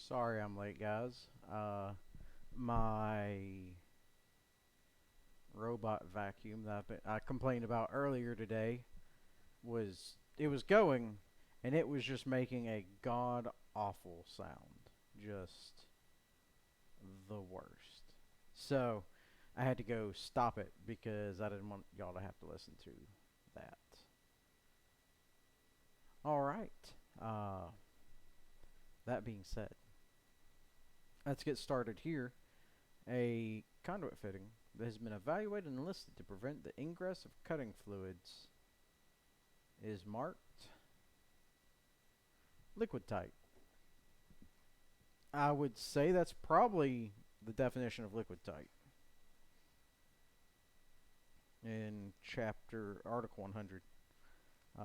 Sorry I'm late, guys. My robot vacuum that I complained about earlier today was going, and it was just making a god awful sound, just the worst. So I had to go stop it because I didn't want y'all to have to listen to that. All right. That being said, let's get started here. A conduit fitting that has been evaluated and listed to prevent the ingress of cutting fluids is marked liquid tight. I would say that's probably the definition of liquid tight in chapter article 100. A,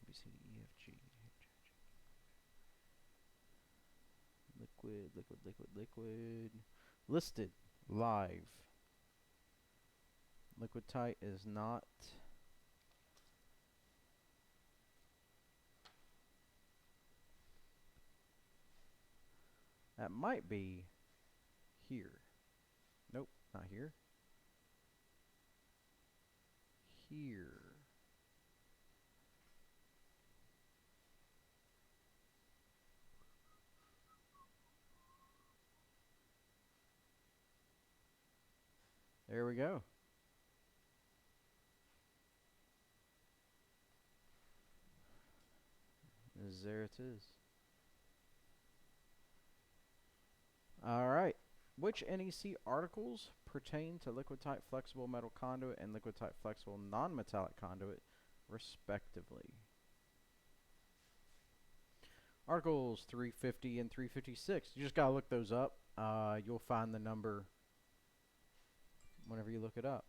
B, C, D, E, F, G, H, liquid, liquid, liquid, liquid. Listed live. Liquid tight is not. That might be here. Nope, not here. Here. There we go. There it is. Alright. Which NEC articles pertain to liquid tight flexible metal conduit and liquid tight flexible non-metallic conduit, respectively? Articles 350 and 356. You just gotta look those up. You'll find the number whenever you look it up.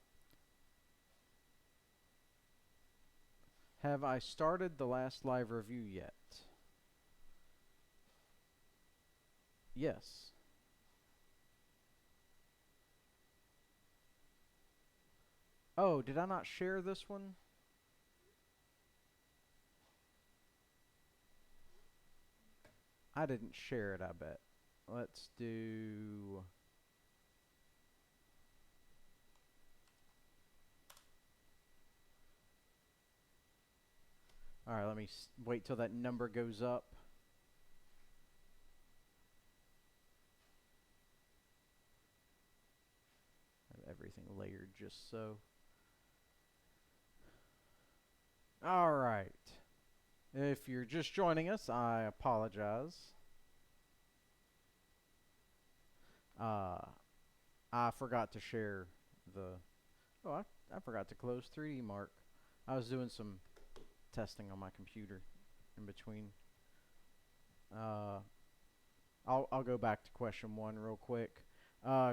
Have I started the last live review yet? Yes. Oh, did I not share this one? I didn't share it, I bet. Let's do... Alright, let me wait till that number goes up. Have everything layered just so. Alright. If you're just joining us, I apologize. I forgot to share the... Oh, I forgot to close 3D Mark. I was doing some testing on my computer in between. I'll go back to question 1 real quick.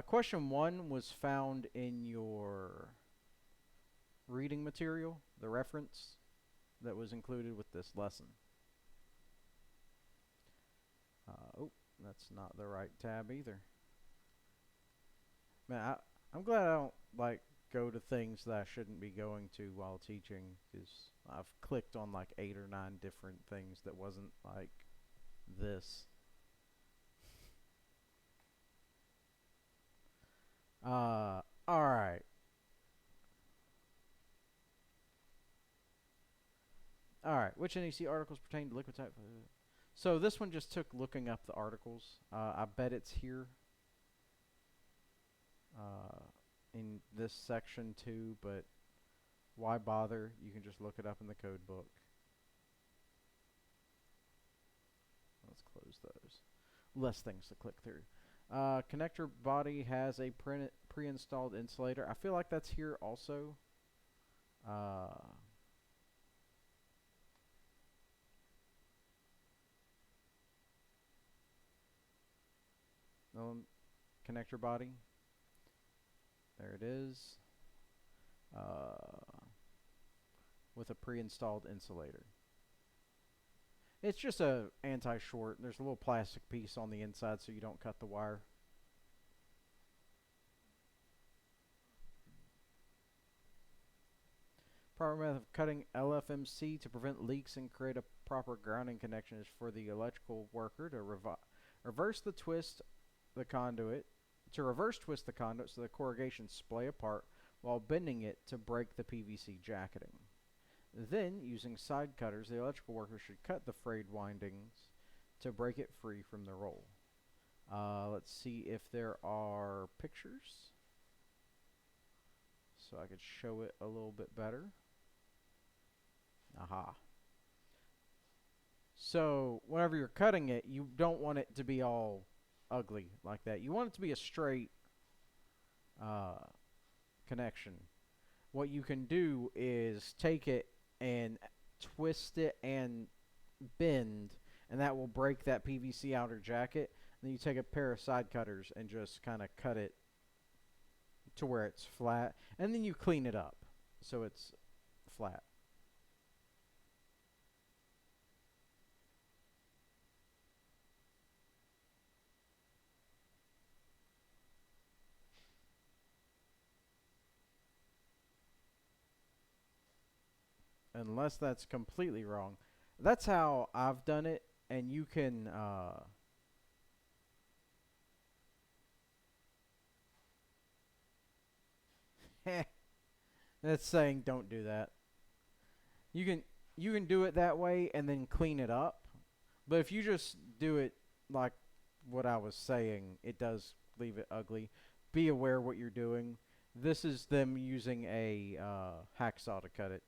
Question 1 was found in your reading material, the reference that was included with this lesson. Oh, that's not the right tab either. Man, I'm glad I don't like go to things that I shouldn't be going to while teaching, because I've clicked on like 8 or 9 different things that wasn't like this. Alright. Alright, which NEC articles pertain to liquid type? So this one just took looking up the articles. I bet it's here in this section too, but why bother? You can just look it up in the code book. Let's close those. Less things to click through. Connector body has a pre-installed insulator. I feel like that's here also. Connector body. There it is. With a pre-installed insulator. It's just a anti-short. There's a little plastic piece on the inside so you don't cut the wire. Proper method of cutting LFMC to prevent leaks and create a proper grounding connection is for the electrical worker to Reverse the twist the conduit to reverse twist the conduit so the corrugation splay apart while bending it to break the PVC jacketing. Then, using side cutters, the electrical worker should cut the frayed windings to break it free from the roll. Let's see if there are pictures so I could show it a little bit better. Aha. So, whenever you're cutting it, you don't want it to be all ugly like that. You want it to be a straight connection. What you can do is take it and twist it and bend, and that will break that PVC outer jacket. Then you take a pair of side cutters and just kind of cut it to where it's flat, and then you clean it up so it's flat. Unless that's completely wrong. That's how I've done it, and you can that's saying don't do that. You can do it that way and then clean it up. But if you just do it like what I was saying, it does leave it ugly. Be aware what you're doing. This is them using a hacksaw to cut it.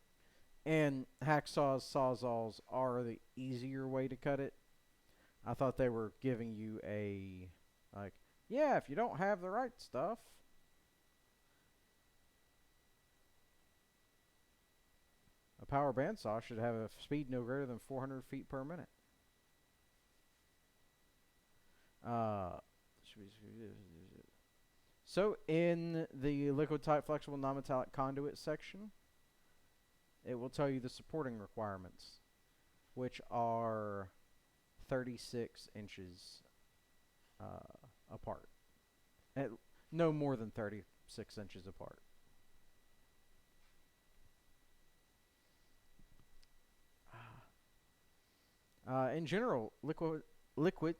And hacksaws, sawzalls are the easier way to cut it. I thought they were giving you a, like, yeah, if you don't have the right stuff. A power bandsaw should have a speed no greater than 400 feet per minute. So in the liquid type flexible non-metallic conduit section, it will tell you the supporting requirements, which are 36 inches apart. No more than 36 inches apart. In general, liquid,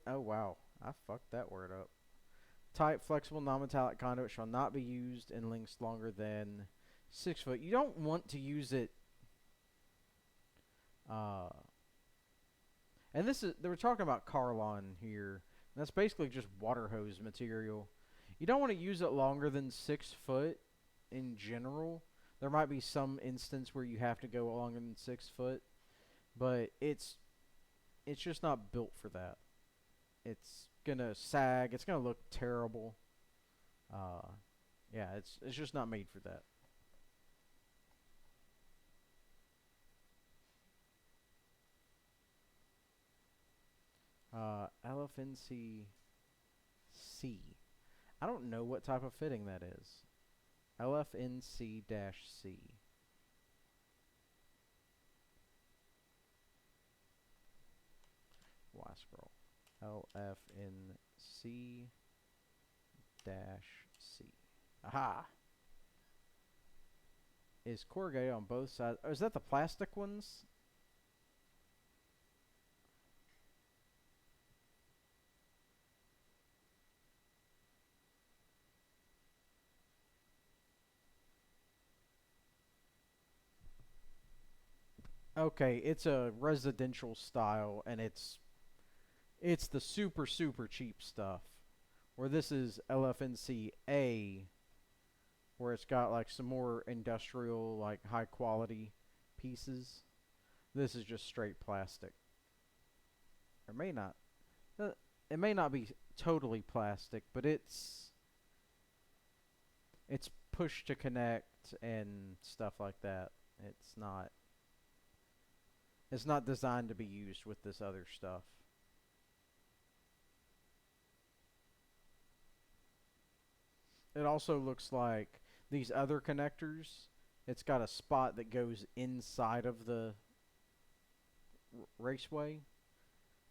oh wow, I fucked that word up. Type flexible non-metallic conduit shall not be used in lengths longer than 6 foot. You don't want to use it, and this is, they were talking about Carlon here. That's basically just water hose material. You don't want to use it longer than 6 foot in general. There might be some instance where you have to go longer than 6 foot, but it's just not built for that. It's gonna sag. It's gonna look terrible. Yeah, it's just not made for that. LFNC C. I don't know what type of fitting that is. LFNC-C. Y scroll. LFNC-C. Aha! Is corrugated on both sides. Oh, is that the plastic ones? Okay, it's a residential style, and it's the super cheap stuff. Where this is LFNC-A, where it's got like some more industrial, like high quality pieces. This is just straight plastic. Or may not. It may not be totally plastic, but it's push to connect and stuff like that. It's not designed to be used with this other stuff. It also looks like these other connectors, it's got a spot that goes inside of the raceway,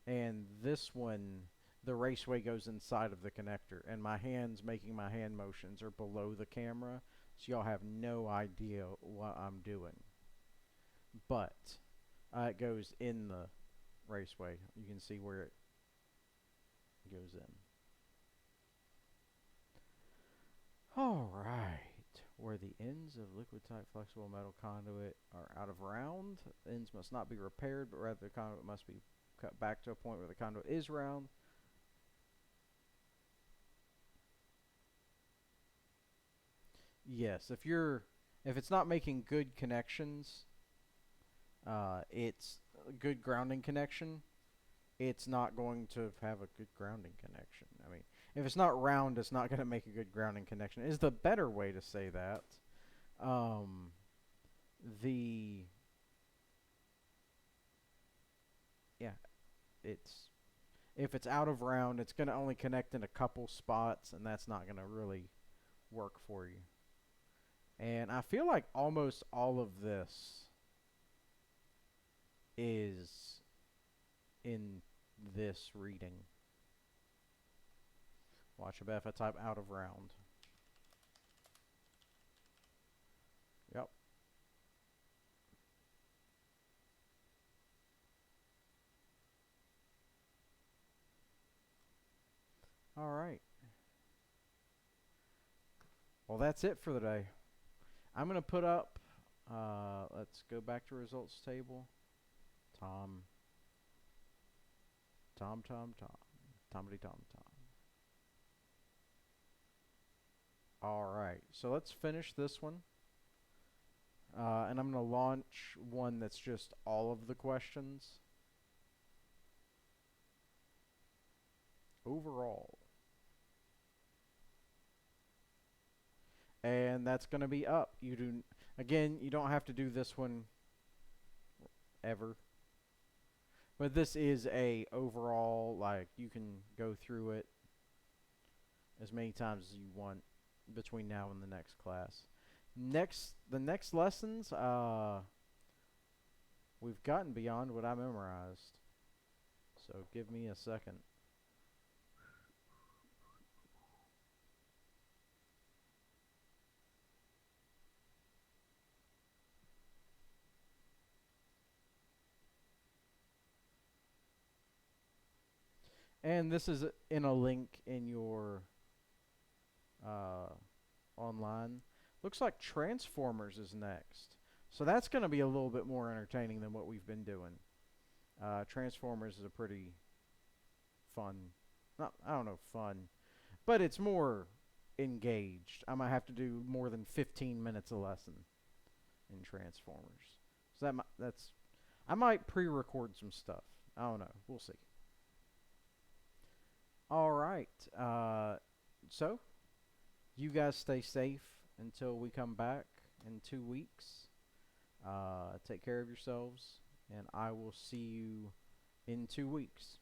and this one, the raceway goes inside of the connector, and my hands making my hand motions are below the camera, so y'all have no idea what I'm doing. But it goes in the raceway. You can see where it goes in. All right. Where the ends of liquid-type flexible metal conduit are out of round, ends must not be repaired, but rather the conduit must be cut back to a point where the conduit is round. Yes, if it's not making good connections, it's a good grounding connection. It's not going to have a good grounding connection. I mean, if it's not round, it's not going to make a good grounding connection. Is the better way to say that. Um, the yeah, it's if it's out of round, it's going to only connect in a couple spots, and that's not going to really work for you. And I feel like almost all of this is in this reading. Watch, I bet if I type out of round. Yep. All right. Well, that's it for the day. I'm going to put up, let's go back to results table. Tom, Tom, Tom, Tom, Tomity, Tom, Tom. All right, so let's finish this one. And I'm going to launch one that's just all of the questions. Overall. And that's going to be up. Again, you don't have to do this one ever. But this is a overall, like, you can go through it as many times as you want between now and the next class. The next lessons, we've gotten beyond what I memorized. So give me a second. And this is in a link in your online. Looks like Transformers is next. So that's going to be a little bit more entertaining than what we've been doing. Transformers is a pretty fun, I don't know, fun, but it's more engaged. I might have to do more than 15 minutes a lesson in Transformers. So I might pre-record some stuff. I don't know. We'll see. All right. So you guys stay safe until we come back in 2 weeks. Take care of yourselves, and I will see you in 2 weeks.